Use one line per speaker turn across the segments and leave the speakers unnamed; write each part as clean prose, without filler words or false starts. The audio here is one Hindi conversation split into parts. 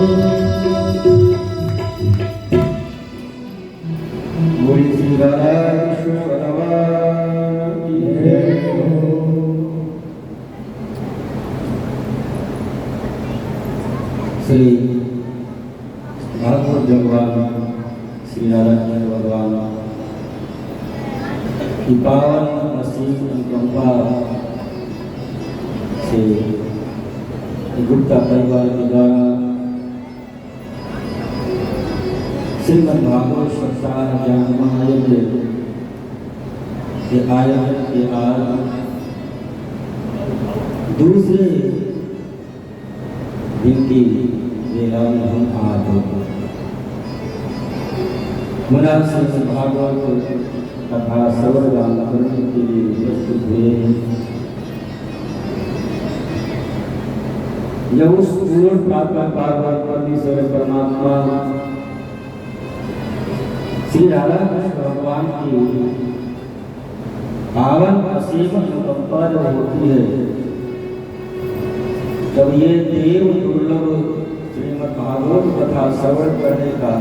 बोलिए श्री राधेश्वर भगवान की जय। श्री भागवत भगवान श्री नारायण भगवान की पावन असीम अनुकंपा से गुप्ता परिवार के द्वारा श्रीमद् भागवत सप्ताह ज्ञान महायज्ञ के आयोजन के आज दूसरे दिन की वेला में हम आज मना श्रीमद् भागवत तथा श्रवण गान करने के लिए उपस्थित हुए हैं। जब उस पूर्ण प्राप्त परमेश्वर परमात्मा श्री राधा कृष्ण भगवान की पावन असीम अनुकंपा जब होती है तब ये देव दुर्लभ श्रीमद् भागवत कथा श्रवण करने का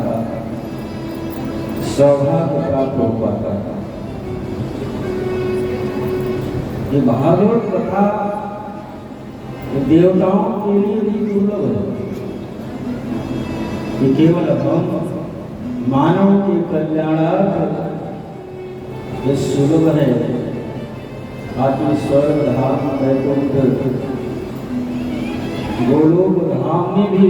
सौभाग्य प्राप्त हो पाता है। ये भागवत कथा देवताओं के लिए भी दुर्लभ है। ये केवल हम मानव के कल्याणार्थ ये सुलभ है। आदि स्वर्ग धाम वैकुंठ गोलोक धाम में भी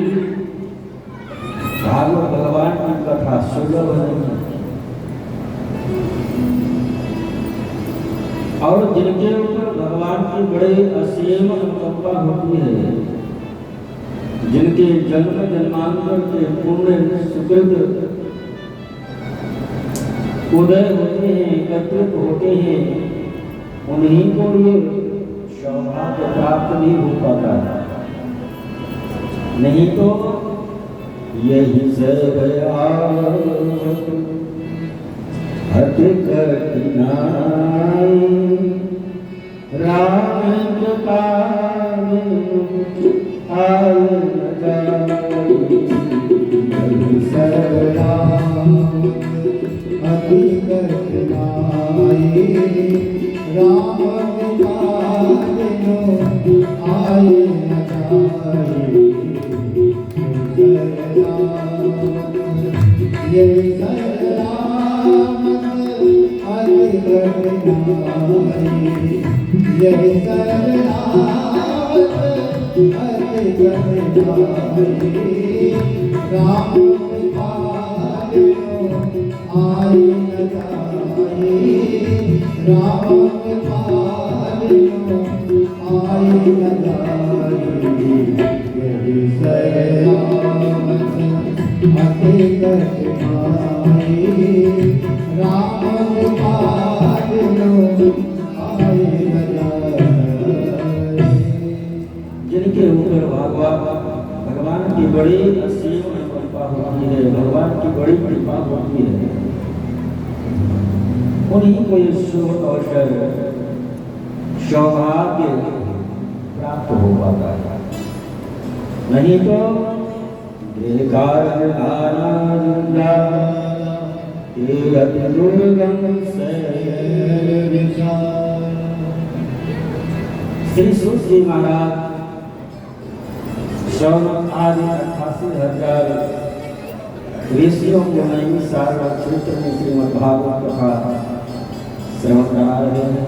भागवत भगवान की कथा सुलभ नहीं। और जिनके ऊपर भगवान की बड़े असीम अनुकंपा होती है, जिनके जन्म जन्मांतर के पुण्य सुकृत उदय होते हैं, एकत्रित होते हैं, उन्हीं को ये सौभाग्य प्राप्त नहीं हो पाता। नहीं तो यही सब अति कठिनाई राम कृपा
अति कठिनाई राम आए न जाए। ये सलामत अति कठिनाई, ये सलामत अति कठिनाई राम आए न जाए। राम आए न जाए। यही सलामत अति कठिनाई राम आए न जाए।
जिनके ऊपर भगवान की बड़ी असीम अनुकंपा होती है, भगवान की बड़ी कृपा होती है, उन्हीं को ये शुभ अवसर सौभाग्य प्राप्त हो पाता है। नहीं तो श्री सूत जी महाराज 88,000 ऋषियों को नई साल क्षेत्र में श्रीमद् भागवत कथा श्रवण करा रहे हैं।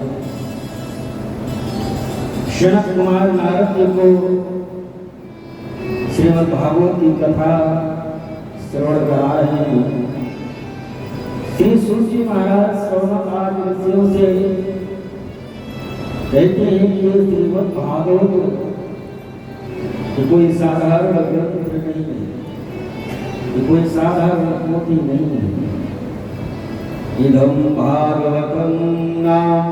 शनक कुमार नारद जी को श्रीमद् भागवत की कथा श्रवण करा रहे हैं। श्री सूत जी महाराज 16 ऋषियों से कहते हैं कि ये श्रीमद् भागवत कोई साधारण ग्रंथ नहीं है, ये कोई साधारण पोथी नहीं है। इदं भागवतं नाम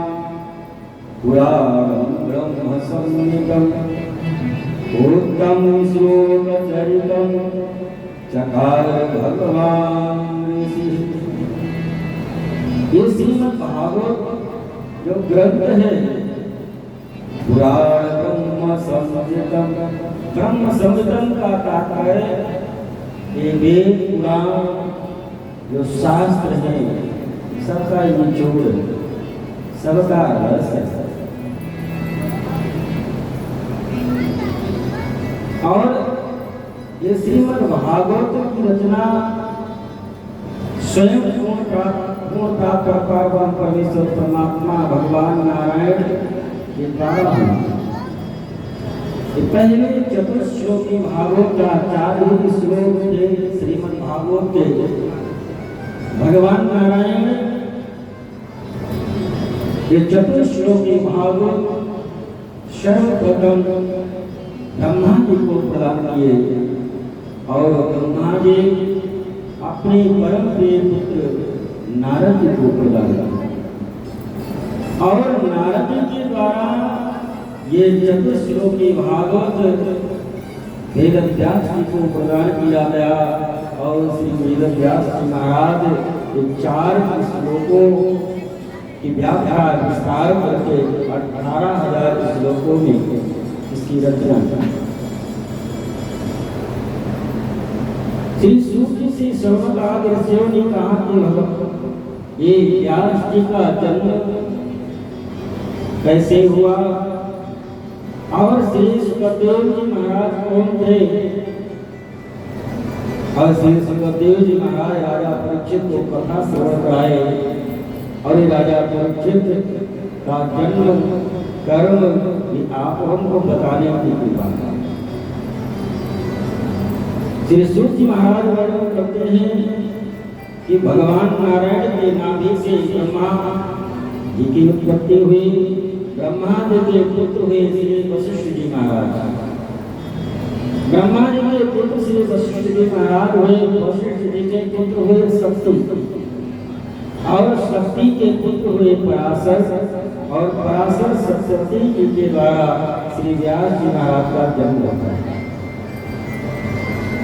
पुराणं ब्रह्म संहितं उत्तम श्लोक चरितं चकार भगवान ऋषि। ये श्रीमद् भागवत जो ग्रंथ है पुराण ब्रह्म संहितं, ब्रह्म संहितं का तात्पर्य ये वेद पुराण जो शास्त्र है सबका निचोड़, सबका रस है। और ये श्रीमद् भागवत की रचना स्वयं पूर्ण प्राप्त परम परमेश्वर परमात्मा भगवान नारायण के द्वारा हुई। पहले चतुश्लोकी भागवत का 4 ही श्लोक थे श्रीमद् भागवत के। भगवान नारायण ये चतुश्लोकी भागवत सर्वप्रथम ब्रह्मा जी को प्रदान किए और ब्रह्मा जी अपने परम प्रिय पुत्र नारद जी को प्रदान किया और नारद जी के द्वारा ये चतुश्लोकी भागवत वेद व्यास जी को प्रदान किया गया और श्री वेद व्यास जी महाराज ये 4 श्लोकों की व्याख्या विस्तार करके 18,000 श्लोकों में इसकी रचना। श्री सूत श्री सर्वकाल ऋषियों ने कहा कि ये व्यास जी का जन्म कैसे हुआ और श्री सुखदेव जी महाराज कौन थे। और श्री सुखदेव जी महाराज राजा परीक्षित को कथा श्रवण कराए और राजा परीक्षित का जन्म कर्म आप हमको बताने की कृपा। श्री सूत जी महाराज वर्णन करते हैं कि भगवान नारायण के नाभि से ब्रह्मा जी की उत्पत्ति हुई। ब्रह्मा जी के पुत्र हुए श्री वशिष्ठ जी महाराज। ब्रह्मा जी के पुत्र श्री वशिष्ठ जी महाराज हुए। वशिष्ठ जी के पुत्र हुए शक्ति और शक्ति के पुत्र हुए पराशर और पराशर सरस्वती जी के द्वारा श्री व्यास जी महाराज का जन्म होता है।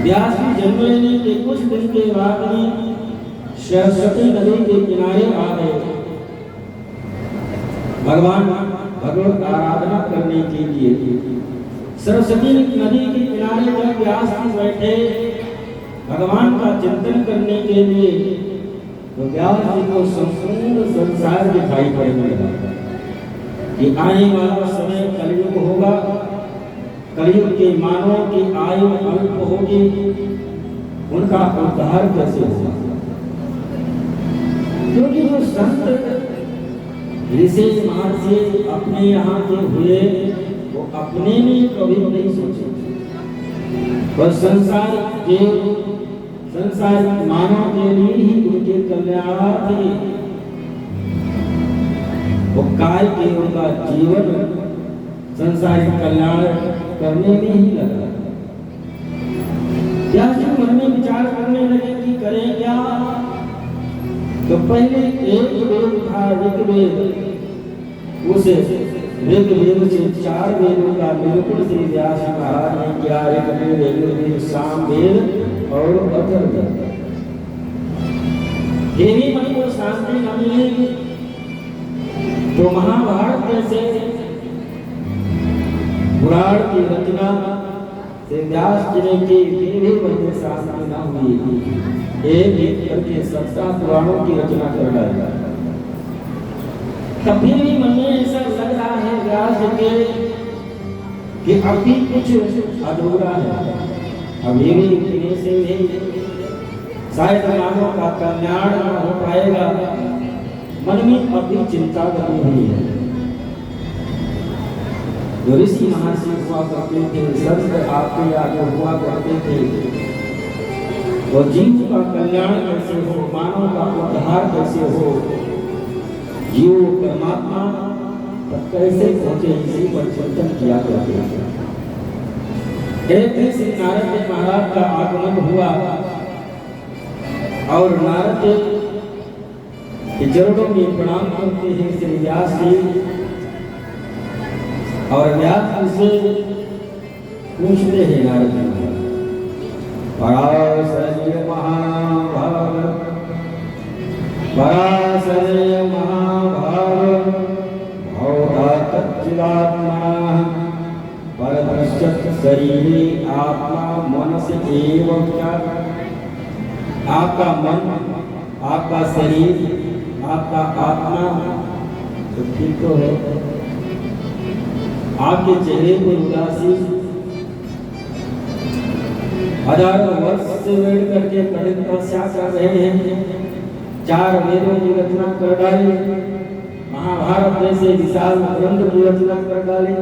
व्यास जी जन्म लेने के कुछ दिन के बाद ही सरस्वती नदी के किनारे आ गए भगवान भगवत आराधना करने के लिए। सरस्वती नदी के किनारे जब व्यास जी बैठे भगवान का चिंतन करने के लिए तो व्यास जी को संपूर्ण संसार दिखाई पड़ने लगा कि आने वाला समय कलयुग होगा। कलयुग के मानवों की आयु अल्प होगी, उनका उद्धार कैसे होगा। क्योंकि जो संत ऋषि महर्षि अपने यहाँ के हुए वो अपने में कभी नहीं सोचे, पर संसार मानव के लिए ही उनके कल्याणार्थी वो काल के उनका जीवन संसारिक कल्याण करने में ही लगा। क्या जो मन में विचार करने लगे कि करें क्या, तो पहले एक वेद था ऋग्वेद। उसे ऋग्वेद से 4 वेदों का निरूपण श्री व्यास महाराज ने किया। ऋग्वेद, यजुर्वेद, सामवेद और अथर्ववेद। देवी मन को शांति न मिलेगी तो महाभारत जैसे पुराण की रचना से व्यास जी ने की भी वजह शांति न हुई। एक करके 17 पुराणों की रचना कर डाला। तभी भी मन में ऐसा लग रहा है व्यास जी के कि अभी कुछ अधूरा है। अभी भी इतने से भी शायद मानव का कल्याण न हो पाएगा। मन में अभी चिंता बनी हुई है। जो ऋषि महर्षि हुआ करते थे, संत आपके आगे हुआ करते थे, वो जीव का कल्याण कैसे हो, मानव का उद्धार कैसे हो, जीव परमात्मा तक कैसे पहुंचे, इसी पर चिंतन किया करते थे। एक दिन श्री नारद जी महाराज का आगमन हुआ और नारद के चरणों में प्रणाम करते हैं श्री व्यास जी। और व्यास से पूछते हैं नारद जी, पराशर महाभाग, पराशर महाभाग, भवता तच्चिदात्मा परम पश्चात शरीरे आत्मा मनस एवं क्या, आपका मन, आपका शरीर, आपका आत्मा तो ठीक तो है, आपके चेहरे पर उदासी हजारों वर्ष से वेट करके कठिन तपस्या कर रहे हैं, 4 वेदों की रचना कर डाली, महाभारत जैसे विशाल ग्रंथ की रचना कर डाली,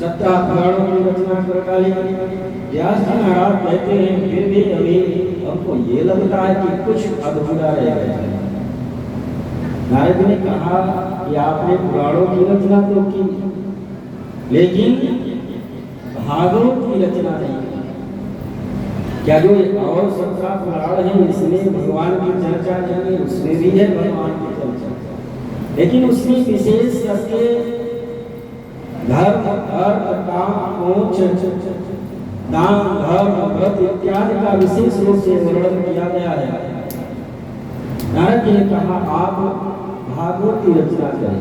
17 पुराणों की रचना कर डाली। व्यास जी महाराज कहते हैं फिर भी अभी हमको ये लगता है कि कुछ अधूरा रह गया है। नारद ने कहा कि आपने पुराणों की रचना तो की, लेकिन भागवत की रचना नहीं। क्या जो और 17 पुराण है इसमें भगवान की चर्चा नहीं है? उसमें भी है भगवान की चर्चा, लेकिन उसमें विशेष करके धर्म, अर्थ, काम, मोक्ष, दान, धर्म, व्रत इत्यादि का विशेष रूप से वर्णन किया गया है। नारद जी ने कहा आप भागवत की रचना करें।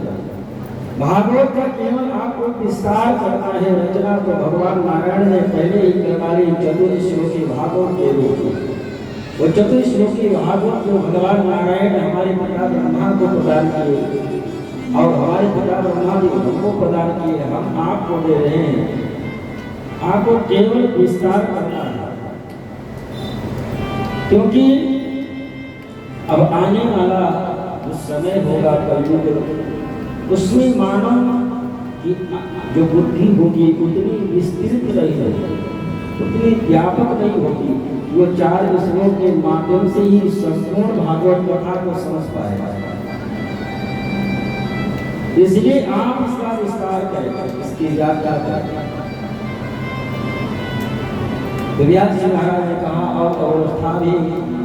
भागवत का केवल आपको विस्तार करना है, रचना तो भगवान नारायण ने पहले ही करवा ली चतुर्श्लोकी भागवत के रूप में। वो चतुर्श्लोकी भागवत जो भगवान नारायण हमारे पिता ब्रह्मा को प्रदान किए और हमारे पिता ब्रह्मा जी हमको प्रदान किए, हम आपको दे रहे हैं। आपको केवल विस्तार करना है, क्योंकि अब आने वाला जो समय होगा कलयुग, उसमें मानव की जो बुद्धि होगी उतनी विस्तृत नहीं होगी, उतनी व्यापक नहीं होगी। वो 4 श्लोक के माध्यम से ही संपूर्ण भागवत कथा को समझ पाएगा। इसलिए आप इसका विस्तार करें, इसकी व्याख्या करें। व्यास जी महाराज ने कहा और अवस्था भी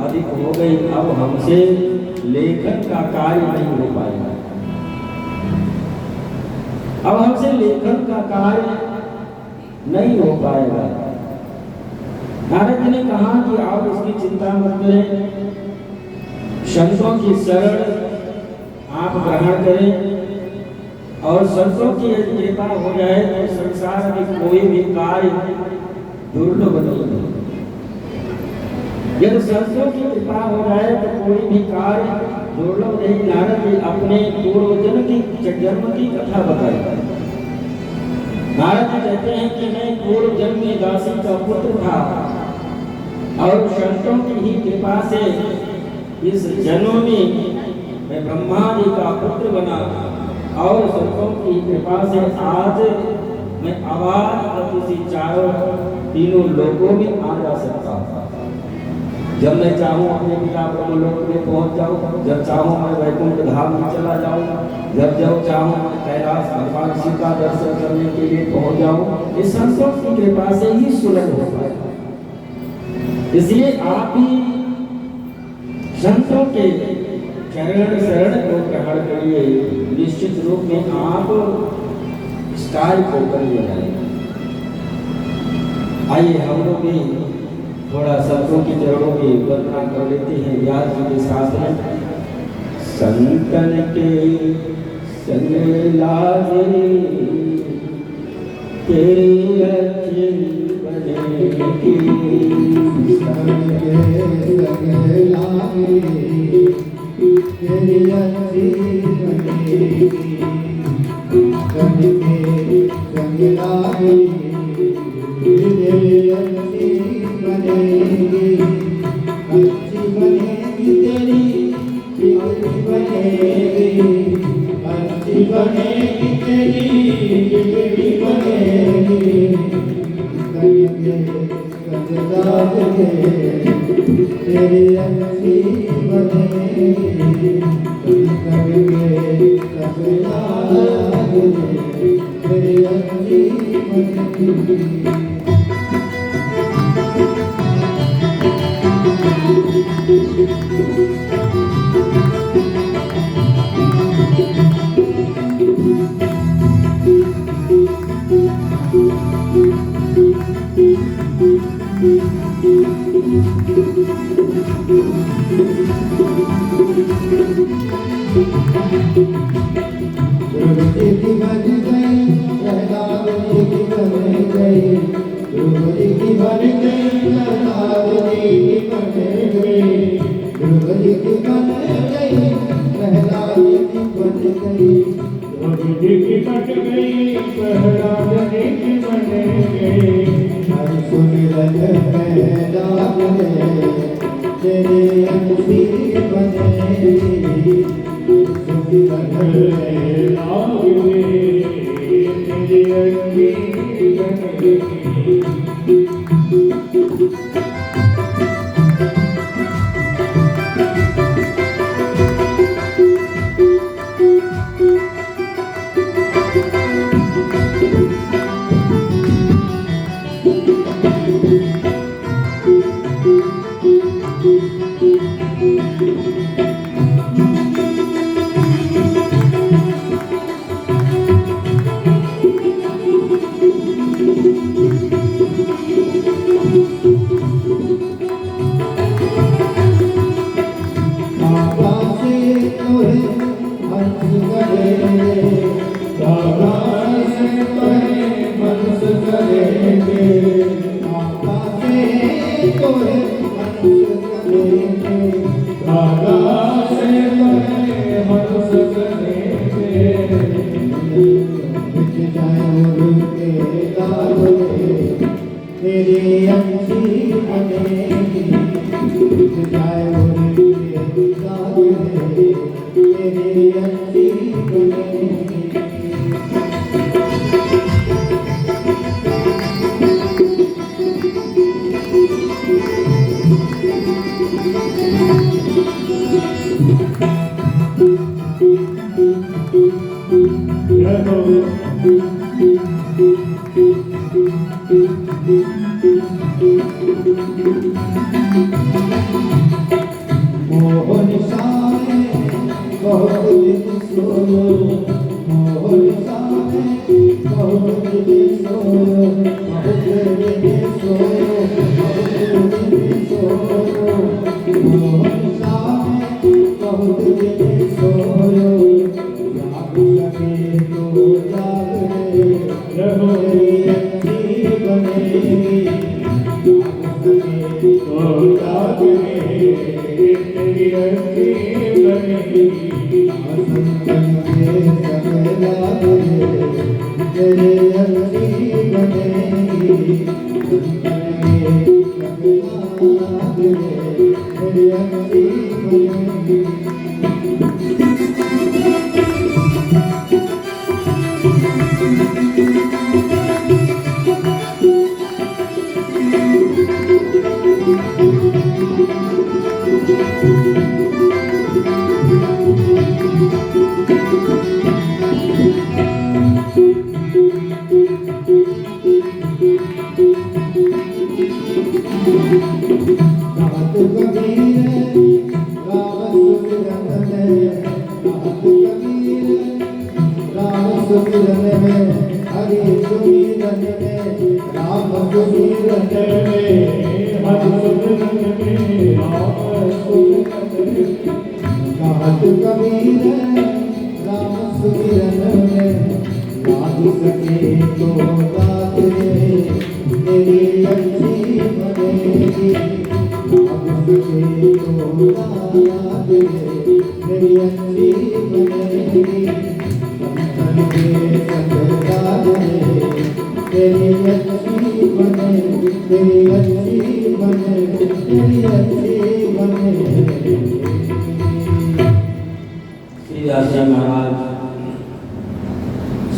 अधिक हो गई, अब हमसे लेखन का कार्य नहीं हो पाएगा। अब हमसे लेखन का कार्य नहीं हो पाएगा। नारद जी ने कहा कि आप इसकी चिंता मत करें, संतों की शरण आप ग्रहण करें और संतों की कृपा हो जाए तो संसार में कोई भी कार्य दुर्लभ नहीं है। यदि संतों की कृपा हो जाए तो कोई भी कार्य दुर्लभ नहीं। नारद जी अपने पूर्वजन्म की जन्म की कथा बताई। नारद जी कहते हैं कि मैं पूर्व जन्म में दासी का पुत्र था और संतों की ही कृपा से इस जन्म में मैं ब्रह्मा जी का पुत्र बना और संतों की कृपा से आज मैं आवाज किसी तीनों लोगों में आ जा सकता हूँ। जब मैं चाहूँ अपने पिता ब्रह्मलोक में पहुँच जाऊँ, जब चाहूँ मैं वैकुंठ धाम में चला जाऊँ, जब चाहूँ कैलाश भगवान शिव का दर्शन करने के लिए पहुँच जाऊँ। इस संतों की कृपा से ही सुलभ हो पाएगा। इसलिए आप ही संतों के चरण शरण को ग्रहण करिए, निश्चित रूप में आप इस कार्य को कर लिया जाएगा। आइए हम लोग भी थोड़ा संतों की चरणों की वंदना कर लेते हैं। व्यास जी के शास्त्र में संतन के संग लागे तेरी अच्छी बनेगी,
संग के संग लागे तेरी अच्छी बनेगी, संग के संग लागे तेरी अच्छी बनेगी, अच्छी बनेगी तेरी बिगड़ी बनेगी, अच्छी बनेगी तेरी बिगड़ी बनेगी, करेंगे करेंगे तेरी अच्छी बनेगी, करेंगे करेंगे तेरी अच्छी बनेगी। बज गई रहना की बज गई एक कट गई प्रहलाद एक बनेंगे हर सुमिरन प्रहलाद तेरे अंशी बनेंगे सुमिरन प्रहलाद तेरे अंशी बनेंगे।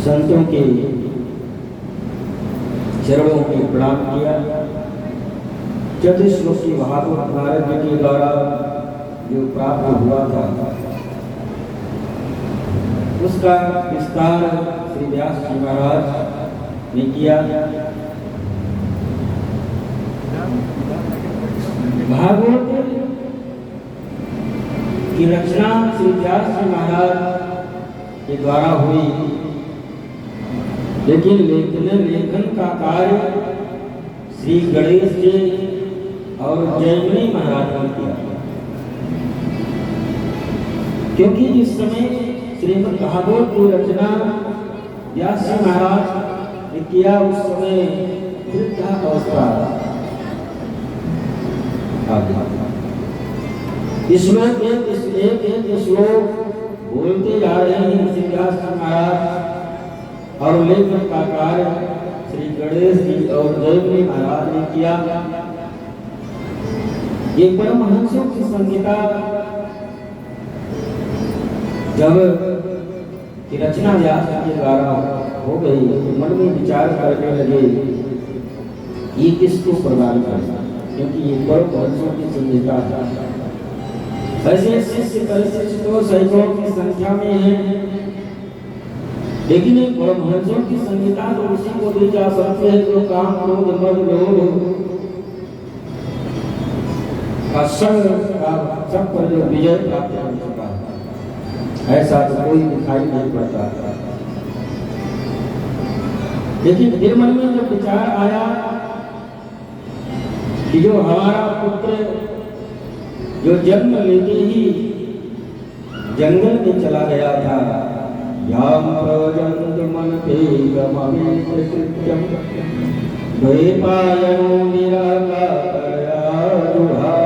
संतों के चरणों के प्रणाम किया। चतुश्लोकी भागवत नारद जी के द्वारा जो प्राप्त हुआ था उसका विस्तार श्री व्यास जी महाराज ने किया। भागवत की रचना श्री व्यास जी महाराज के द्वारा हुई, लेकिन लेखन का कार्य श्री गणेश जी और जयमनी महाराज ने किया, क्योंकि जिस समय श्रीमद् भागवत की रचना व्यास जी महाराज ने किया उस समय वृद्धावस्था आ गई। इसमें एक श्लोक बोलते जा रहे हैं श्री व्यास जी महाराज और लेखन का कार्य श्री गणेश जी और जयमुनि महाराज ने किया। ये परमहंसों की संहिता जब की रचना व्यास के द्वारा हो गई तो मन में विचार करने लगे ये किसको प्रदान करना, क्योंकि ये परमहंसों की संहिता है। वैसे शिष्य परिशिष्य तो सैकड़ों की संख्या में है, लेकिन परमहंसों की संहिता तो उसी को दी जा सकते हैं जो काम क्रोध मद लोभ सब पर जो विजय प्राप्त कर चुका है, ऐसा तो कोई दिखाई नहीं पड़ता। लेकिन फिर मन में जब विचार आया कि जो हमारा पुत्र जो जन्म लेते ही जंगल में चला गया था, याम प्रवजंत मन पेगमवेत कृत्यम द्वैपायनो निराकारया दुहाव।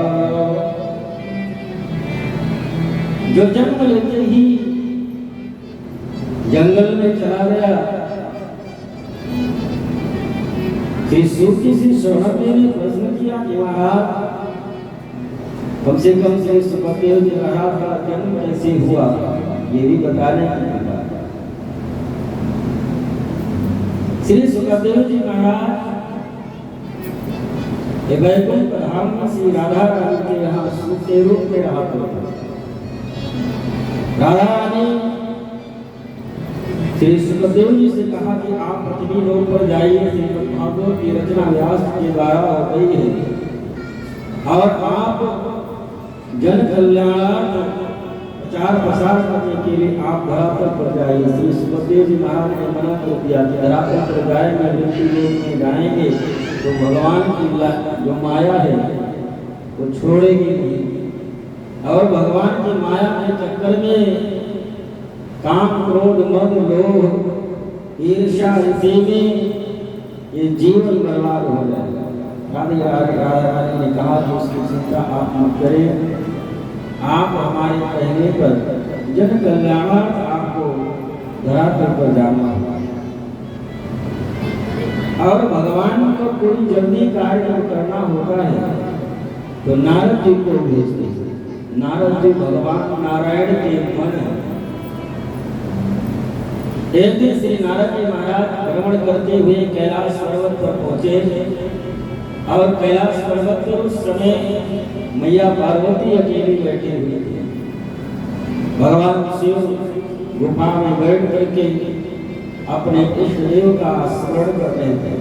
जो जन्म लेते ही जंगल में चला गया, श्री सूर्य से सोहरदेव ने प्रश्न किया कि महाराज कम से कम श्री सुखदेव जी महाराज का जन्म कैसे हुआ, ये भी बताने की बात। श्री सुखदेव जी महाराज वैकुंठ धाम में श्री राधा रानी के यहाँ सुख के रूप में रहा करते। राधा रानी श्री सुखदेव जी से कहा कि आप पृथ्वी लोक पर जाइए, श्रीमद् भागवत की रचना व्यास के द्वारा हो गई है और आप जन कल्याणार्थ प्रचार प्रसार करने के लिए आप धरातल पर जाइए। श्री सुखदेव जी महाराज ने मना कर दिया कि धरातल पर जाएंगे, मृत्यु लोक में जाएंगे तो भगवान की जो माया है वो छोड़ेगी नहीं, और भगवान की माया के चक्कर में काम क्रोध मद लोभ ईर्ष्या इसी में ये जीवन बर्बाद हो जाएगा। राधा रानी ने कहा कि उसकी चिंता आप मत करें, आप हमारे कहने पर जन कल्याणार्थ आपको धरातल पर जाना होगा। और भगवान को कोई जल्दी कार्य करना होता है तो नारद जी को भेजते हैं। नारद जी भगवान नारायण के मन है। एक दिन श्री नारद जी महाराज भ्रमण करते हुए कैलाश पर्वत पर पहुंचे और कैलाश पर्वत पर उस समय मैया पार्वती अकेली बैठी हुई थी। भगवान शिव गुफा में बैठ करके अपने इष्ट देव का स्मरण कर रहे थे।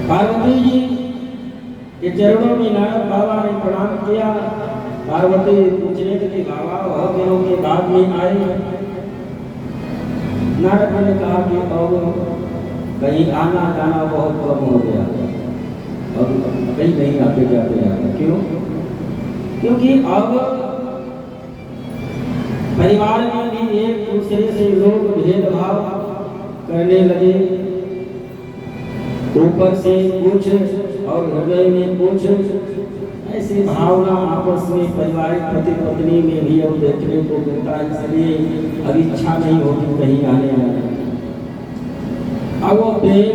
पार्वती जी के चरणों में नारद बाबा ने प्रणाम किया। पार्वती पूछने के बाबा बहुत दिनों के बाद में आए। नारद ने कहा कि अब कहीं आना जाना बहुत कम हो गया, अब कहीं नहीं आते जाते जाते। क्यों? क्योंकि अब परिवार में भी एक दूसरे से लोग भेदभाव करने लगे, ऊपर से कुछ और हृदय में कुछ, ऐसी भावना आपस में पारिवारिक पति पत्नी में भी अब देखने को मिलता है। इसलिए अब इच्छा नहीं होती कहीं आने जाने, अब वो प्रेम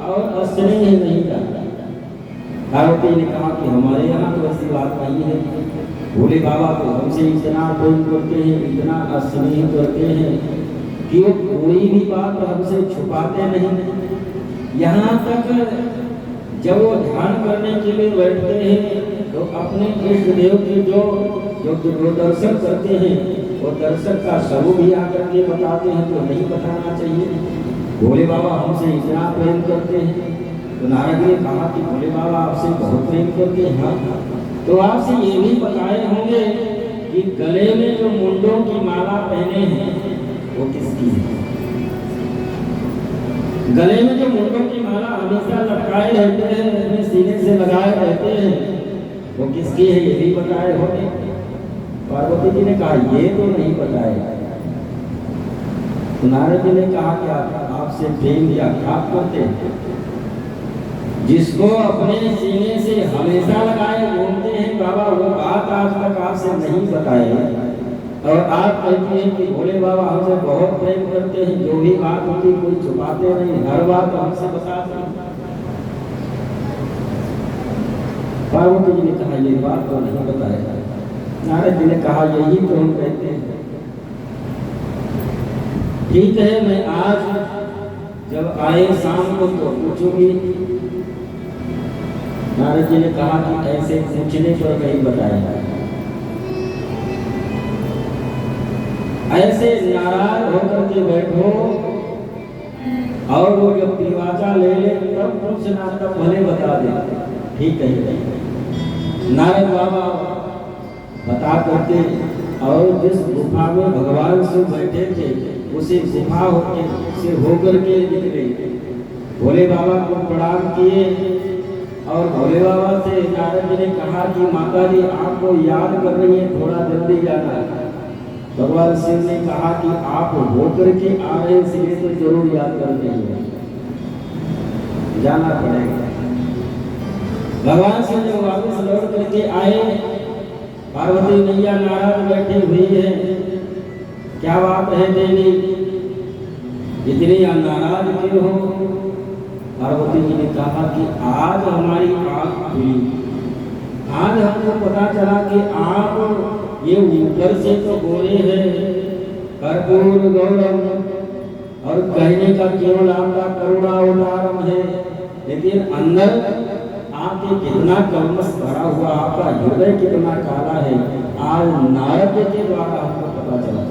और स्नेह नहीं करता। पार्वती ने कहा कि हमारे यहाँ तो ऐसी बात नहीं है, भोले बाबा तो हमसे इतना प्रेम करते हैं, इतना स्नेह करते हैं कि वो कोई भी बात हमसे छुपाते नहीं। यहाँ तक जब वो ध्यान करने के लिए बैठते हैं तो अपने इष्ट देव के जो दर्शन करते हैं वो दर्शन का स्वरूप भी आकर के बताते हैं, तो नहीं बताना चाहिए। भोले बाबा हमसे इतना प्रेम करते हैं, तो नारद ने कहा कि भोले बाबा आपसे बहुत प्रेम करते हैं। हाँ, तो आपसे ये भी बताए होंगे कि गले में जो मुंडों की माला पहने हैं वो किसकी है? गले में जो मुंडों की माला हमेशा लटकाए रहते हैं, अपने सीने से लगाए रहते हैं, वो किसकी है ये भी बताए होंगे। पार्वती जी ने कहा ये तो नहीं बताया। तो नारद जी ने कहा कि आपसे प्रेम या घात करते हैं, जिसको अपने सीने से हमेशा लगाए घूमते हैं बाबा, वो बात आज तक आपसे नहीं बताए और आप कहती हैं कि भोले बाबा हमसे बहुत प्रेम करते हैं, जो भी बात होती कोई छुपाते नहीं, हर बात हमसे बताते हैं। पार्वती जी ने कहा ये बात तो नहीं बताया। नारद जी ने कहा यही तो हम कहते हैं। ठीक है, मैं आज जब आए शाम को तो पूछूंगी। नारद जी ने कहा कि ऐसे पूछने पर नहीं बताया, ऐसे नाराज होकर के बैठो और वो जब दरवाजा ले ले तब पूछना, तब भले बता दे। ठीक है, नारद बाबा बता करके और जिस गुफा में भगवान शिव बैठे थे उसी गुफा से होकर के निकले। भोले बाबा को प्रणाम किए और भोले बाबा से नारद जी ने कहा कि माता जी आपको याद कर रही है, थोड़ा जल्दी जाना। भगवान शिव ने कहा कि आप होकर के आ रहे इसलिए तो जरूर याद करते हैं, जाना पड़ेगा। भगवान शिव जब वापस लौट करके आए, पार्वती मैया नाराज बैठी हुई है। क्या बात है देवी, इतनी नाराज क्यों हो? पार्वती जी ने कहा कि आज हमारी आंख खुली, आज हमको पता चला कि आप ये ऊपर से तो गोरे हैं, कर्पूर गौरम, और कहने का केवल आपका करुणा अवतारम है, लेकिन अंदर आपके कितना कलमश भरा हुआ, आपका हृदय कितना काला है। आज नारद के द्वारा हमको पता चला।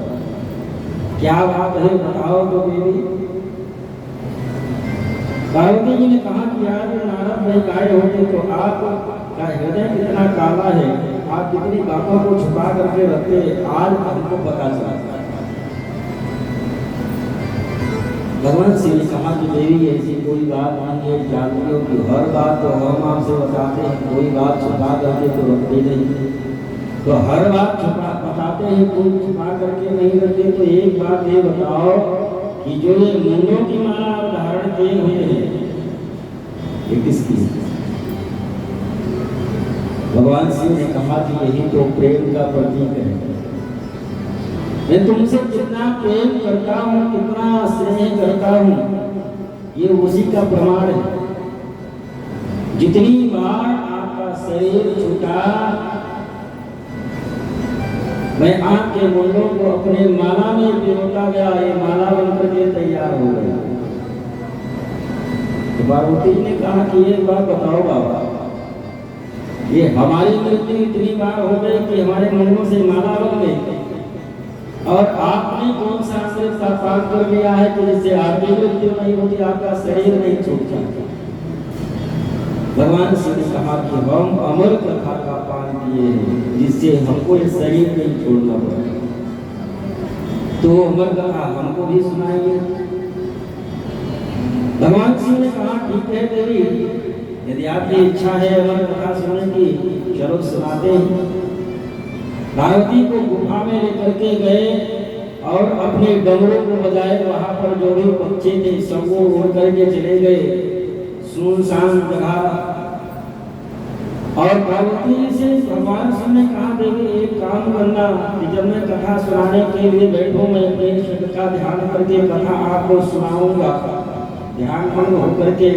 क्या बात है बताओ तो देवी। पार्वती जी ने कहा कि आज नारद नहीं आए होते तो आपका हृदय कितना काला है, आप कितनी बातों को छुपा करके रखते, आज हमको पता चला। भगवान शिव ने कहा कि देवी ऐसी कोई बात नहीं है, जानती हो कि हर बात तो हम आपसे बताते हैं, कोई बात छुपा करके तो रखते नहीं। तो हर बात छुपा बताते हैं, कोई छुपा करके नहीं रखते। तो एक बात ये बताओ कि जो ये मुंडों की माला आप धारण किए हुए हैं ये किसकी? भगवान शिव ने कहा कि यही तो प्रेम का प्रतीक है। मैं तुमसे कितना प्रेम करता हूँ, कितना स्नेह करता हूँ, ये उसी का प्रमाण है। जितनी बार आपका शरीर छूटा, मैं आपके मुंडों को अपने माला में पिरोता गया, ये माला बनकर के तैयार हो गया। तो पार्वती ने कहा कि एक बात बताओ बाबा, ये हमारी मृत्यु इतनी बार हो गई कि हमारे मुंडों से माला बन गई, और आपने कौन सा अमृत का पान कर लिया है कि जिससे आपकी मृत्यु नहीं होती, आपका शरीर नहीं छूटता? भगवान शिव ने कहा कि हम अमर कथा का पान किए हैं, जिससे हमको ये शरीर नहीं छोड़ना पड़े। तो अमर कथा हमको भी सुनाइए। भगवान शिव ने कहा ठीक है देवी, यदि आपकी इच्छा है अमर कथा सुनने की, चलो सुनाते हैं। पार्वती को गुफा में लेकर के गए और अपने डमरू को बजाए। वहां पर जो भी पक्षी थे सबको उड़ करके चले गए सुनसान जगह। और पार्वती से भगवान शिव ने कहा देवी एक काम करना कि जब मैं कथा सुनाने के लिए बैठूं, मैं अपने इष्ट का ध्यान करके कथा आपको सुनाऊंगा। ध्यान भंग होकर के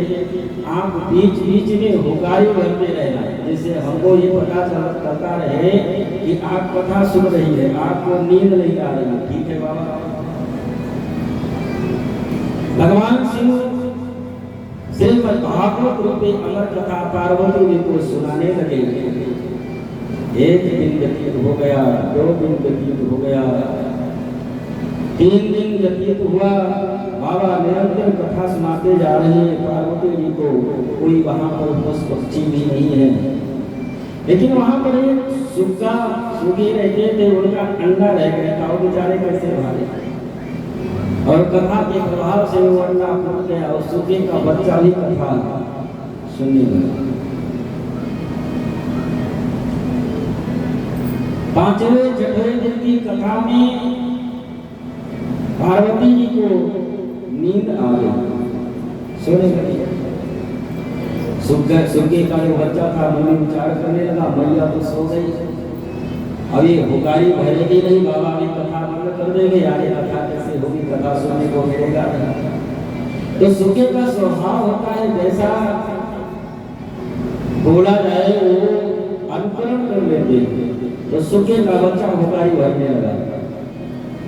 आप बीच बीच में हुकारी भरते रहना, जिससे हमको ये पता चलता रहे कि आप कथा सुन रही है, आपको नींद नहीं आ रही। ठीक है बाबा। भगवान शिव श्रीमद् भागवत रूपी अमर कथा पार्वती जी को सुनाने लगे। एक दिन व्यतीत हो गया, 2 दिन व्यतीत हो गया, 3 दिन व्यतीत हुआ। बाबा निरंतर कथा सुनाते जा रहे हैं पार्वती जी को। कोई वहां पर पशु पक्षी भी नहीं है, लेकिन वहां पर एक सुग्गा सूखे रहते थे, उनका अंडा रह गया था, वो बेचारे कैसे भागे। और कथा के प्रभाव से वो अंडा फूट गया और सूखे का बच्चा भी कथा सुनने लगा। 5वें 6वें दिन की कथा में पार्वती जी को नींद आ गई, सोने लगी। सुग्गे का जो बच्चा था मन में विचार करने लगा, मैया तो सो गई, अब ये हुकारी भरेगी नहीं, बाबा ने कथा बंद कर देंगे, आगे कथा कैसे होगी, कथा सुनने को मिलेगा नहीं। तो सुखे का स्वभाव होता है जैसा बोला जाए वो अनुकरण कर लेते हैं। तो सुखे का बच्चा हुकारी भरने लगा।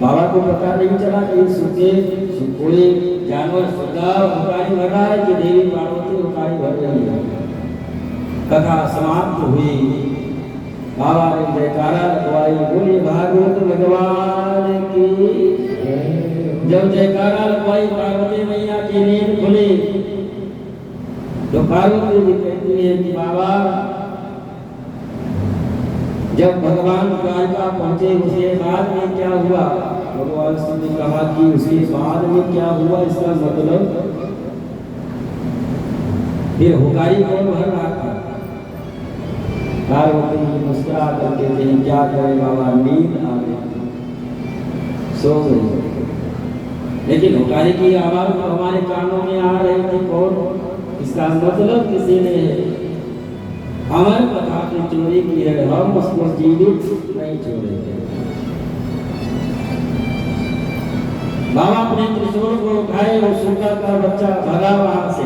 बाबा को पता नहीं चला कि सुखे कोई जानवर सुधा हुकारी भर रहा है कि देवी पार्वती हुकारी भर रही है। कथा समाप्त हुई, बाबा ने जयकारा लगवाई, बोले भागवत भगवान की। जब जयकारा लगवाई पार्वती मैया की नींद खुली तो पार्वती जी कहती है कि बाबा जब भगवान द्वारका पहुंचे उसके बाद में क्या हुआ? भगवान शिव ने कहा कि उसके बाद में क्या हुआ, इसका मतलब फिर हुकारी कौन भर रहा था? पार्वती जी मुस्कुरा करके कहे क्या करे बाबा, नींद आ गई, सो गई। लेकिन हुकारी की आवाज तो हमारे कानों में आ रही थी, कौन? इसका मतलब किसी ने हमारे कथा की चोरी की है, हम उसको जीवित नहीं छोड़ेंगे। बाबा अपने त्रिशूल को उठाए और सुगा का बच्चा भगा वहां से।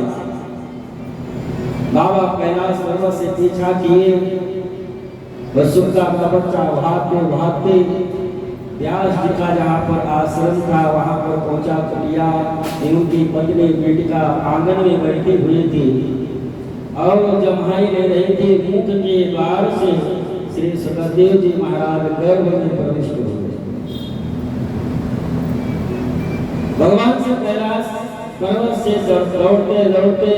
बाबा कैलाश पर्वत से पीछा किए, सुगा का बच्चा भागते व्यास जी का जहाँ पर आश्रम था वहाँ पर पहुँचा कर लिया। उनकी पत्नी बेटिका आंगन में बैठी हुई थी और जम्हाई ले रही थी। मुख के द्वार से श्री सुखदेव जी महाराज गर्भ में प्रविष्ट हुए। भगवान से कैलाश पर्वत से दौड़ते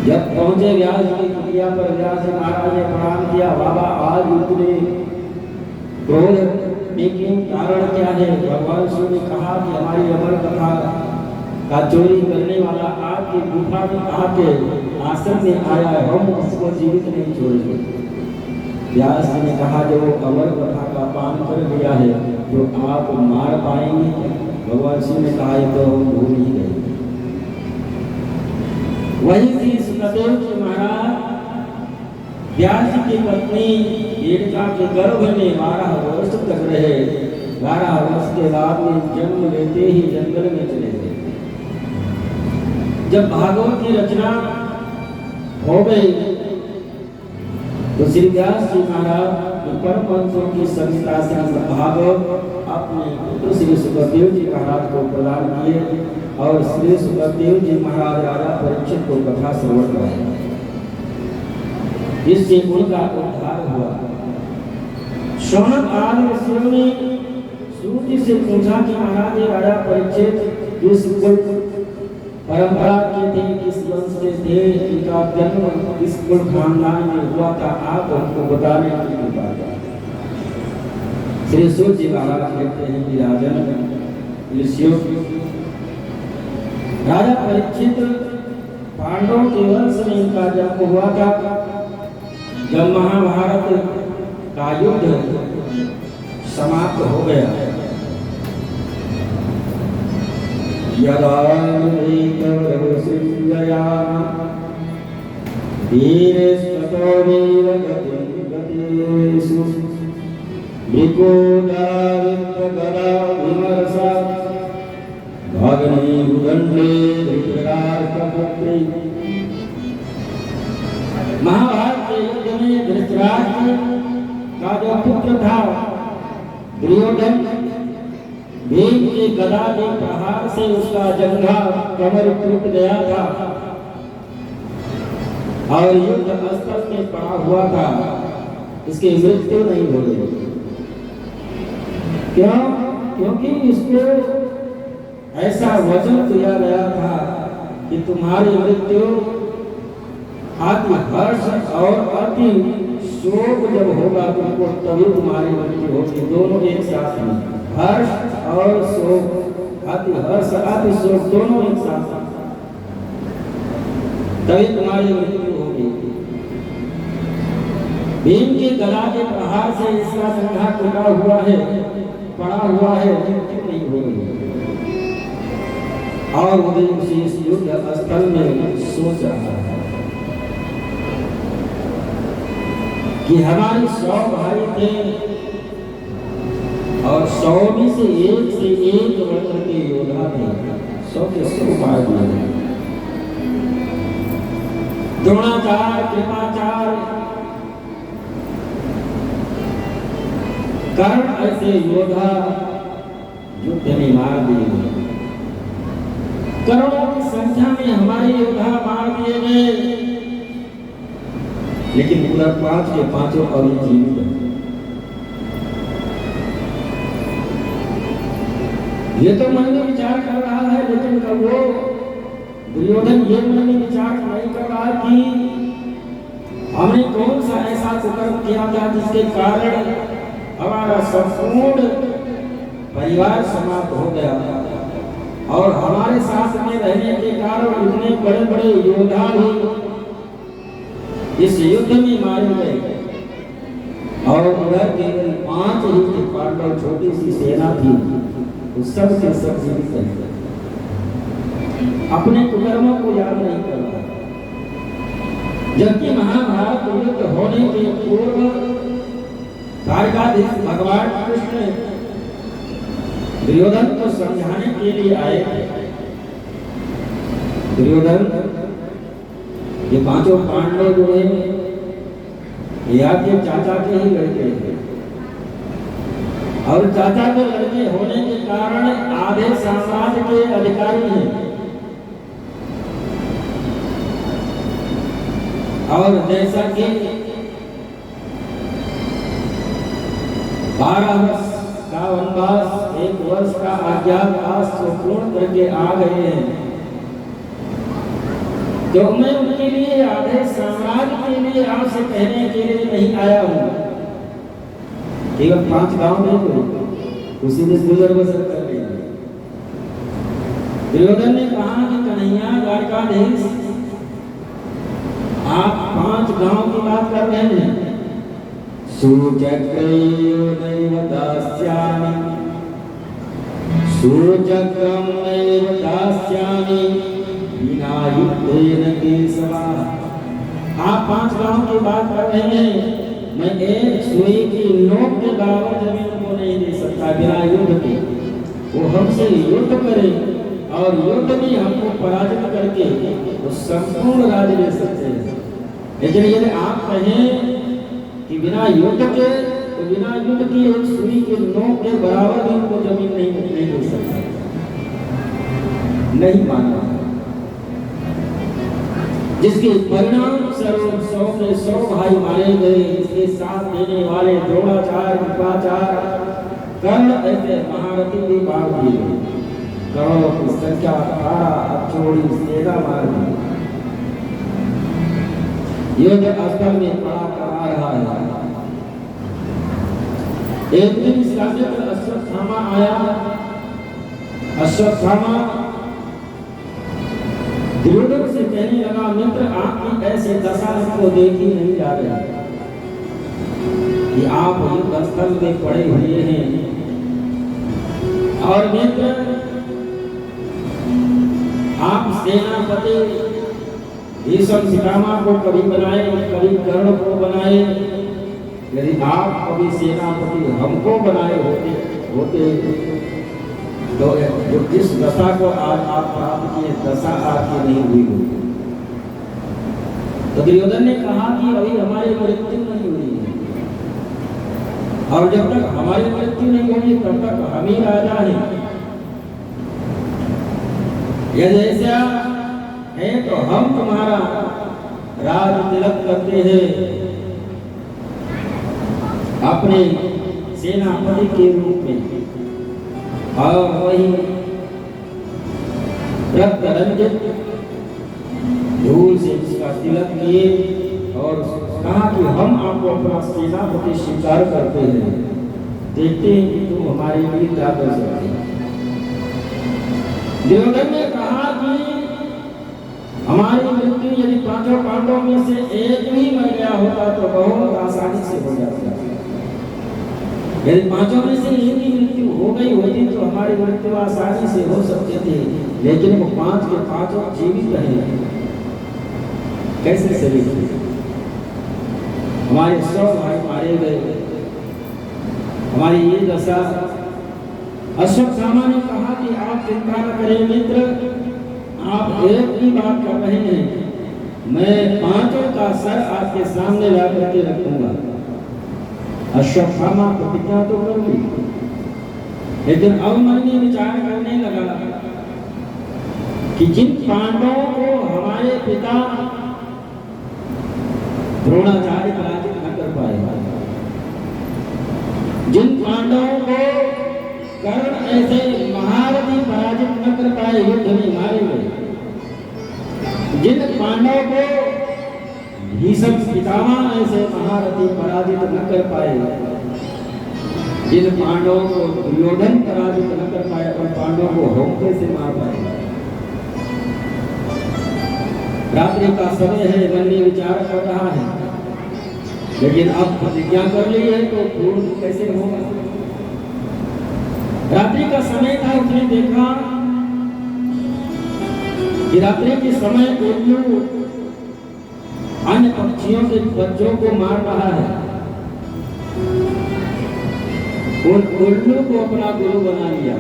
जब पहुंचे व्यास की कुटिया पर, व्यास महाराज ने प्रणाम किया। बाबा आज उतरे क्रोध, लेकिन कारण क्या है? भगवान शिव ने कहा कि हमारी अमर कथा का चोरी करने वाला आपकी गुफा में आके आश्रम में आया है, हम उसको जीवित नहीं छोड़ेंगे। व्यास जी ने कहा जो अमर कथा का पान कर लिया है तो आप मार पाएंगे? भगवान शिव ने कहा तो हम भूल ही गए। वही थी सुखदेव जी महाराज व्यास जी की पत्नी बेटिका के गर्भ में 12 वर्ष तक रहे। 12 वर्ष के बाद में जन्म लेते ही जंगल में चले गए। जब भागवत की रचना हो गई तो श्री व्यास जी महाराज परमहंसों की संहिता से भागवत अपने पुत्र श्री सुखदेव जी महाराज को प्रदान किए और श्री सुखदेव जी महाराज राजा परीक्षित को कथा श्रवण कराए। इससे उनका उद्धार हुआ। शौनक आदि ऋषियों ने सूत से पूछा कि महाराज राजा परीक्षित किस कुल परंपरा के थे, किस वंश के थे, इनका जन्म किस कुल खानदान में हुआ था, आप हमको बताने की कृपा करें। श्री सूत जी महाराज कहते हैं कि राजन ऋषियों राजा परीक्षित पांडवों के वंश में इनका जन्म हुआ था। जब महाभारत का युद्ध समाप्त हो गया, यदा वीरस्ततो वीरगतिषु विकोदारित्रगदा विमर्शा भगनी उदंडे धृतराष्ट्रपुत्री। महाभारत के युद्ध में धृतराष्ट्र का जो पुत्र था दुर्योधन, भीम के गदा के प्रहार से उसका जंघा कमर टूट गया था और युद्ध स्थल में पड़ा हुआ था। इसकी मृत्यु नहीं हो गई। क्यों? क्योंकि इसको ऐसा वचन दिया गया था कि तुम्हारी मृत्यु अति हर्ष और अति शोक जब होगा तुमको तभी तुम्हारी मृत्यु होगी। दोनों एक साथ में, हर्ष और शोक, अति हर्ष अति शोक दोनों एक साथ, तभी तुम्हारी मृत्यु होगी। भीम के गदा के प्रहार से इसका जंघा टूटा हुआ है, पड़ा हुआ है, मृत्यु नहीं हो गई। और वो इस युद्ध स्थल में सोच रहा है। कि हमारे 100 भाई थे और 100 में से एक वर्ग के योद्धा थे। 100 के 100 भाई थे। द्रोणाचार्य, कृपाचार्य, कर्ण ऐसे योद्धा युद्ध में मार दिए गए। करोड़ों की संख्या में हमारे योद्धा मार दिए गए, लेकिन पूरा 5 के 5 अभी जीवित है। ये तो मन में विचार कर रहा है, लेकिन कब वो दुर्योधन ये मन में विचार नहीं कर रहा कि हमने कौन सा ऐसा कुकर्म किया था जिसके कारण हमारा संपूर्ण परिवार समाप्त हो गया और हमारे साथ में रहने के कारण इतने बड़े बड़े योद्धा भी इस युद्ध में मारे गए और उधर केवल 5 ही के पांडव, छोटी सी सेना थी, उस सब के सब जीवित रहे। अपने कुकर्मों को याद नहीं कर रहा, जबकि महाभारत युद्ध होने के पूर्व द्वारकाधीश भगवान कृष्ण दुर्योधन को समझाने के लिए आए। दुर्योधन, ये 5 पांडव जो है ये आपके चाचा के ही लड़के थे और चाचा के लड़के होने के कारण आधे साम्राज्य के अधिकारी हैं। और जैसा कि 12 वर्ष का वनवास, 1 वर्ष का अज्ञातवास पूर्ण करके आ गए हैं, तो मैं उनके लिए आधे साम्राज्य के लिए आपसे कहने के लिए नहीं आया हूँ। केवल 5 गांव में कोई उसी में गुजर बसर कर रही है। दुर्योधन ने कहा कि कन्हैया, द्वारकाधीश, आप 5 गांव की बात कर रहे हैं। सूचक्रैव दास्यामि, सूचक्रमेव दास्यामि बिना युद्धेन केशवा। आप 5 गांव की बात कर रहे हैं, मैं एक सुई की नोक के बराबर जमीन को नहीं दे सकता बिना युद्ध के। वो हमसे युद्ध करे और युद्ध में हमको पराजित करके वो संपूर्ण राज्य ले सकते हैं, लेकिन यदि आप कहें कि बिना युद्ध के, तो बिना युद्ध की एक सुई के नोक के बराबर भी उनको जमीन नहीं दे सकता। नहीं माना, जिसके परिणाम स्वरूप 100 के 100 भाई मारे गए। इसके साथ देने वाले द्रोणाचार्य, कृपाचार्य, कर्ण ऐसे महारथी भी मार दिए गए। करोड़ों की संख्या 18 छोड़ी सेना मार दी। युद्ध स्थल में पड़ा करा रहा है। एक दिन इस राज्य पर अश्वत्थामा आया। अश्वत्थामा दुर्योधन से कहने लगा, मित्र, आपकी ऐसी दशा को देखी नहीं जा रही कि आप युद्ध स्थल में पड़े हुए हैं और मित्र, आप सेनापति भीष्म पितामह को कभी बनाए, कभी कर्ण को बनाए। यदि आप कभी सेनापति हमको बनाए होते तो जो जिस दशा को आज आप प्राप्त किए, दशा आपकी नहीं हुई होती। तो दुर्योधन ने कहा कि अभी हमारी मृत्यु नहीं हुई है, और जब तक हमारी मृत्यु नहीं होगी तब तक हम ही राजा हैं। यदि ऐसा है तो हम तुम्हारा राज तिलक करते हैं अपने सेनापति के रूप में, और वही रक्त रंजित धूल से इसका तिलक किए और कहा कि हम आपको अपना सेनापति स्वीकार करते हैं, देखते हैं कि तुम हमारे लिए क्या कर सकते हैं। दुर्योधन ने कहा कि हमारी मृत्यु यदि 5 पांडवों में से एक भी मर गया होता तो बहुत आसानी से हो जाता। यदि 5 में से एक की मृत्यु हो गई होती तो हमारी मृत्यु आसानी से हो सकती थी, लेकिन वो 5 के 5 जीवित रहे, कैसे चलेगी? हमारे 100 भाई मारे गए, हमारी ये दशा। अश्वत्थामा ने कहा कि आप चिंता न करें मित्र, आप एक ही बात कर रहे हैं, मैं 5 का सर आपके सामने ला करके रखूंगा। अश्वत्थामा प्रतिज्ञा तो कर ली, लेकिन अब मन में विचार करने लगा कि जिन पांडवों को हमारे पिता द्रोणाचार्य पराजित न कर पाए, जिन पांडवों को कर्ण ऐसे महारथी पराजित न कर पाए, युद्ध में मारे गए, जिन पांडवों को भीष्म पितामह ऐसे महारथी पराजित न कर पाए, जिन पांडवों को दुर्योधन पराजित न कर पाए, उन पांडवों को हम कैसे मार पाए। रात्रि का समय है, बन्नी विचार कर रहा है, लेकिन अब प्रतिज्ञा कर ली है तो पूर्ण कैसे होगा। रात्रि का समय था, उसने देखा कि रात्रि के समय उल्लू अन्य पक्षियों के बच्चों को मार रहा है। उन उल्लू को अपना गुरु बना लिया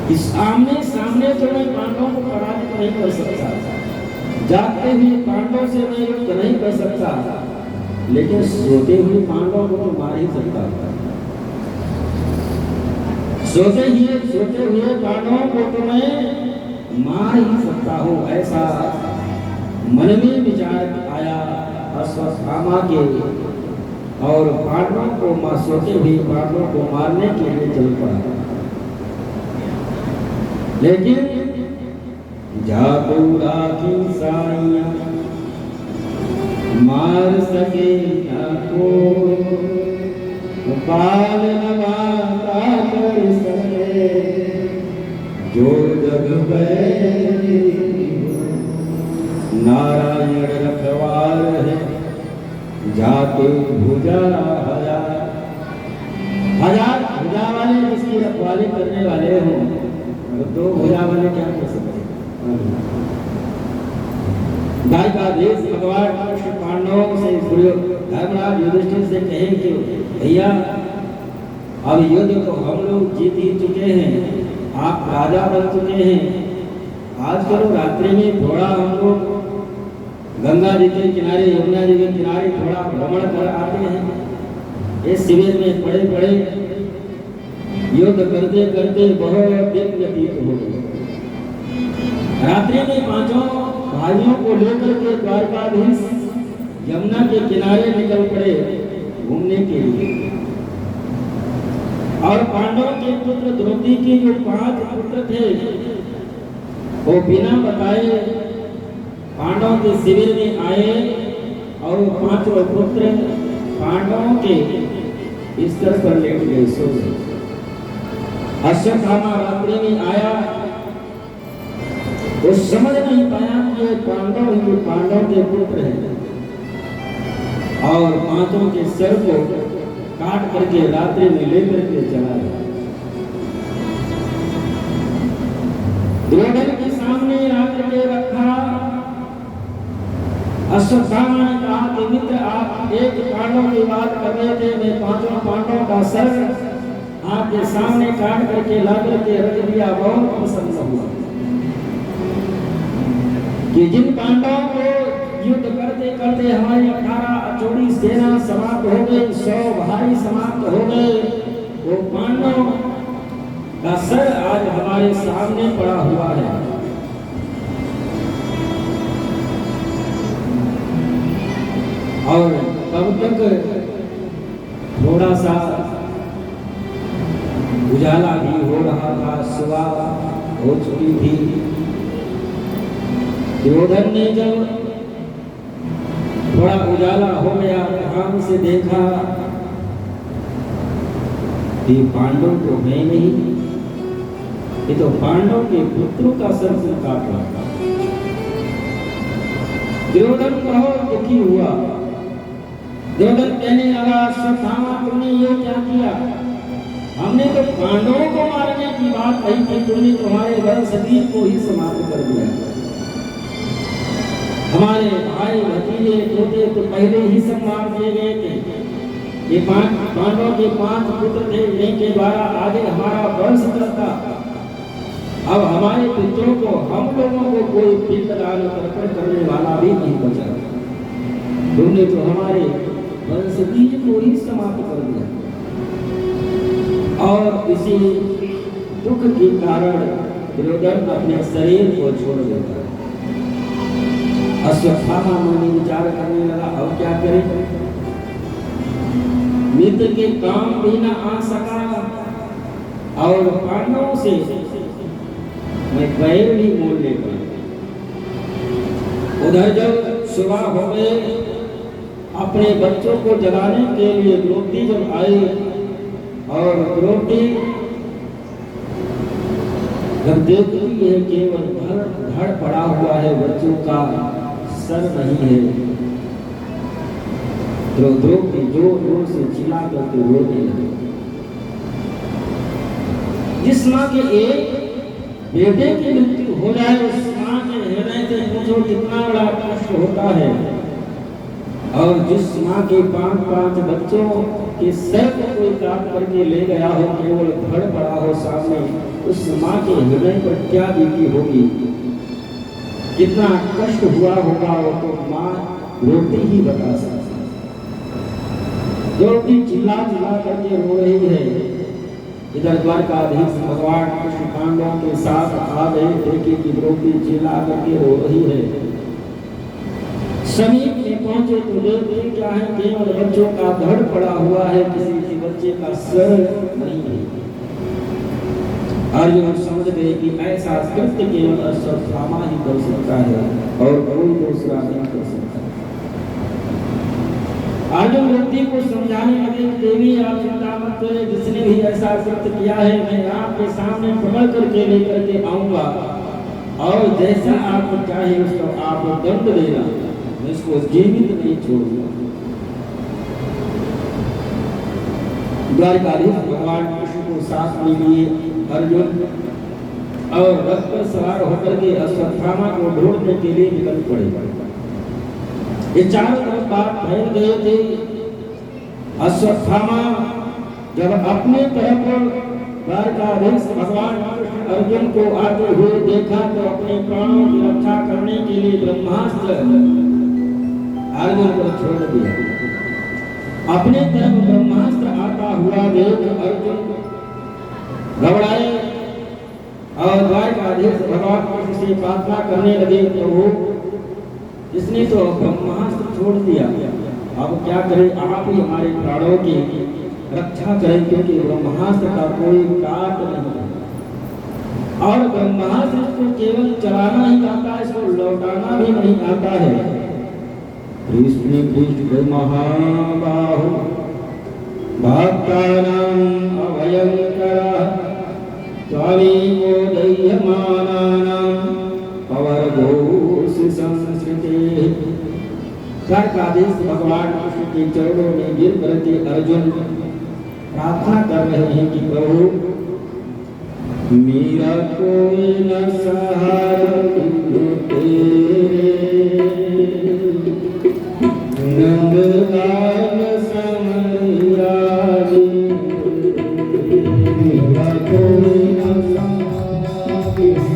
कि सामने सामने तो मैं पांडवों को पराजित नहीं कर सकता, जागते हुए पांडवों से मैं युद्ध नहीं कर सकता, लेकिन सोते हुए पांडवों को तो मार ही सकता था। सोते हुए पांडवों को तो मैं मार ही सकता हूँ, ऐसा मन में विचार आया अश्वत्थामा के, और पांडवों को सोते हुए पांडवों को मारने के लिए चल पड़ा। लेकिन जागो राखी साइया मार सके न कोई, बाल नवाता कर सके जो जग बैरी। नारायण रखवार है जाते भुजा हजार, हजार भुजा वाले जिसकी रखवाली करने वाले हों, तो भुजा वाले क्या कर सकते। गाय का देश भगवान कृष्ण पांडवों से धर्मराज युधिष्ठिर से कहे कि भैया अब युद्ध तो हम लोग जीत ही चुके हैं, आप राजा बन चुके हैं, आज करो रात्रि में थोड़ा हम लोग गंगा जी के किनारे यमुना जी के किनारे थोड़ा भ्रमण कर आते हैं। इस शिविर में पड़े पड़े युद्ध करते करते बहुत दिन व्यतीत हो गए। रात्रि में 5 भाइयों को लेकर के द्वारकाधीश यमुना के किनारे निकल पड़े घूमने के लिए। और पांडवों के पुत्र द्रौपदी के जो 5 पुत्र थे, वो बिना बताए पांडवों के शिविर में आए, और वो 5 पुत्र पांडवों के बिस्तर पर लेट गए, सो गए। अश्वत्थामा रात्रि में आया, वो समझ नहीं पाया कि ये पांडव के पुत्र हैं, और 5 के सर को काट करके रात्रि में लेकर के चला गया। दुर्योधन के सामने रात्र के रखा। अश्वत्थामा ने कहा कि मित्र, आप एक पांडव की बात कर रहे थे, मैं 5 पांडवों का सर आपके सामने काट करके ला करके रख दिया। बहुत प्रसन्न हुआ कि जिन पांडवों को युद्ध करते करते हमारी 18 अचोड़ी सेना समाप्त हो गई, 100 भाई समाप्त हो गए, वो पांडव का सर आज हमारे सामने पड़ा हुआ है। और तब तक थोड़ा सा उजाला भी हो रहा था, सुबह हो चुकी थी। दुर्योधन ने जब थोड़ा उजाला हो गया, ध्यान से देखा कि पांडव तो है नहीं, ये तो पांडव के पुत्रों का सर काट रहा था। दुर्योधन बहुत दुखी हुआ। दुर्योधन कहने लगा, अश्वत्थामा तुमने ये क्या किया? हमने तो पांडवों को मारने की बात कही थी, तुमने तुम्हारे वंश को ही समाप्त कर दिया। हमारे भाई भतीजे पोते तो पहले ही सम्मान दिए गए थे। ये पांडवों के 5 पुत्र थे, इनके द्वारा आगे हमारा वंश चलता। अब हमारे पुत्रों को, हम लोगों को कोई पिंडदान तर्पण करने वाला भी नहीं बचा। तुमने तो हमारे वंशबीज को ही समाप्त कर दिया और इसी दुख के कारण दुर्योधन अपने शरीर को छोड़ देता है। अश्वत्थामा मुनि विचार करने लगा, अब क्या करें? मित्र के काम भी न आ सका और पांडवों से मैं बैर भी मोल ले पड़ा। उधर जब सुबह हो गए, अपने बच्चों को जगाने के लिए द्रौपदी जब आई और द्रौपदी जब देखती है केवल धड़ पड़ा हुआ है, बच्चों का सर नहीं है, तो द्रौपदी जोर जोर से चिल्ला करके रोने लगी। जिस माँ के एक बेटे की मृत्यु हो जाए, उस माँ के हृदय से पूछो कितना बड़ा कष्ट होता है। और जिस माँ के 5 बच्चों के सर को कोई काट करके ले गया हो, केवल धड़ पड़ा हो सामने, उस माँ के हृदय पर क्या बीती होगी, कितना कष्ट हुआ होगा, वो तो माँ रोती ही बता सकती। द्रौपदी चिल्ला करके रो रही है। इधर द्वारकाधीश भगवान कृष्ण पांडवों के साथ आ गए, देखे कि द्रौपदी चिल्ला करके रो रही है। समीप में पहुंचे तो देखते क्या है, केवल बच्चों का धड़ पड़ा हुआ है, किसी के बच्चे का सर नहीं है। अर्जुन समझ गए कि ऐसा कृत्य केवल अश्वत्थामा ही कर सकता है और कोई दूसरा नहीं कर सकता। अर्जुन द्रौपदी को समझाने लगे, देवी आप चिंता मत करें, जिसने भी ऐसा कृत्य किया है मैं आपके सामने पकड़ करके लेकर के आऊंगा और जैसा आप चाहे उसको आप दंड देना, मैं इसको जीवित नहीं छोड़ूंगा। द्वारकाधीश भगवान कृष्ण को साथ में लिए अर्जुन और रथ पर सवार होकर के अश्वत्थामा को ढूंढने के लिए निकल पड़े। ये चारों तरफ बात फैल गए थे। अश्वत्थामा जब अपने तरफ द्वारकाधीश भगवान कृष्ण अर्जुन को आते हुए देखा तो अपने प्राणों की रक्षा करने के लिए ब्रह्मास्त्र अर्जुन को छोड़ दिया। अपने तरफ ब्रह्मास्त्र आता हुआ देख अर्जुन घबराए और द्वारकाधीश भगवान कृष्ण से प्रार्थना करने लगे, प्रभु इसने तो ब्रह्मास्त्र छोड़ दिया, अब क्या करें, आप ही हमारे प्राणों की रक्षा करें, क्योंकि ब्रह्मास्त्र का कोई काट नहीं और ब्रह्मास्त्र को केवल चलाना ही आता है, इसको लौटाना भी नहीं आता है। कृष्ण कृष्ण महाबाहु भक्तानां अभयंकरः स्वामी बोधयमानानां पवर्गोऽसि संस्कृते। द्वारकाधीश भगवान कृष्ण के चरणों में गिर करके अर्जुन प्रार्थना कर रहे हैं कि प्रभु मेरा कोई न सहारा तेरे, नंदलाल समरिया मेरा कोई न सहारा तेरे,